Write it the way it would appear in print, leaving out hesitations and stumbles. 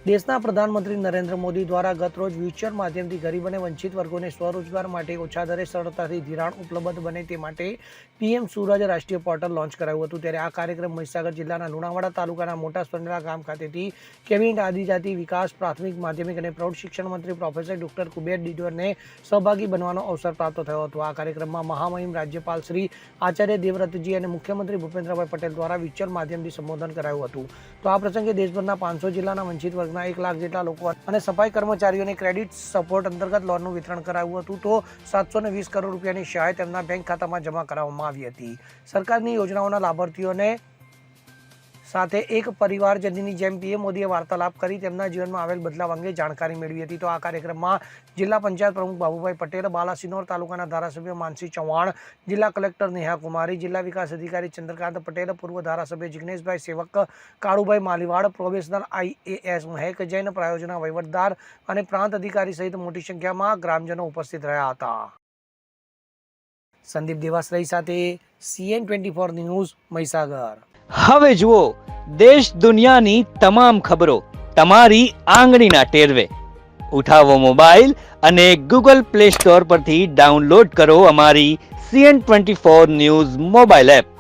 દેશના પ્રધાનમંત્રી નરેન્દ્ર મોદી દ્વારા ગતરોજ વ્યુચર માધ્યમથી ગરીબ અને વંચિત વર્ગોને સ્વરોજગાર માટે ઓછા દરે સરળતાથી ધિરાણ ઉપલબ્ધ બને તે માટે પીએમ સૂરજ રાષ્ટ્રીય પોર્ટલ લોન્ચ કરાયું હતું। ત્યારે આ કાર્યક્રમ મહીસાગર જિલ્લાના લુણાવાડા તાલુકાના મોટા સોંદરા ગામ ખાતેથી કેબિનેટ આદિજાતિ વિકાસ પ્રાથમિક માધ્યમિક અને પ્રૌઢ શિક્ષણ મંત્રી પ્રોફેસર ડોક્ટર કુબેર ડિડોરને સહભાગી બનવાનો અવસર પ્રાપ્ત થયો હતો। આ કાર્યક્રમમાં મહામહિમ રાજ્યપાલ શ્રી આચાર્ય દેવવ્રતજી અને મુખ્યમંત્રી ભૂપેન્દ્રભાઈ પટેલ દ્વારા વ્યુચર માધ્યમથી સંબોધન કરાયું હતું। તો આ પ્રસંગે દેશભરના 500 જિલ્લાના વંચિત વર્ગ 1 લાખ જેટલા લોકો અને સફાઈ કર્મચારીઓને ક્રેડિટ સપોર્ટ અંતર્ગત લોનનું વિતરણ કરાયું હતું। તો 720 કરોડ રૂપિયાની સહાય તેમના બેંક ખાતામાં જમા કરાવવામાં આવી હતી। સરકારની યોજનાઓના લાભાર્થીઓને સાથે એક પરિવારજનની જેમ પીએમ મોદીએ વાર્તાલાપ કરી તેમના જીવનમાં આવેલ બદલાવ અંગે જાણકારી મેળવી હતી। તો આ કાર્યક્રમમાં જિલ્લા પંચાયત પ્રમુખ બાબુભાઈ પટેલ, બાલાસિનોર તાલુકાના ધારાસભ્ય માનસી ચૌહાણ, જિલ્લા કલેક્ટર નેહા કુમારી, જિલ્લા વિકાસ અધિકારી ચંદ્રકાંત પટેલ, પૂર્વ ધારાસભ્ય જિગ્નેશભાઈ સેવક, કાળુભાઈ માલીવાડ, પ્રોબેશનર IAS મહેક જૈન, પ્રાયોજના વહીવટદાર અને પ્રાંત અધિકારી સહિત મોટી સંખ્યામાં ગ્રામજનો ઉપસ્થિત રહ્યા હતા। સંદીપ દેવાસરાય સાથે CN24 ન્યૂઝ મહીસાગર। હવે જુઓ દેશ દુનિયાની તમામ ખબરો તમારી આંગળીના ટેરવે। ઉઠાવો મોબાઈલ અને Google Play Store પરથી ડાઉનલોડ કરો અમારી CN24 ન્યૂઝ મોબાઈલ એપ।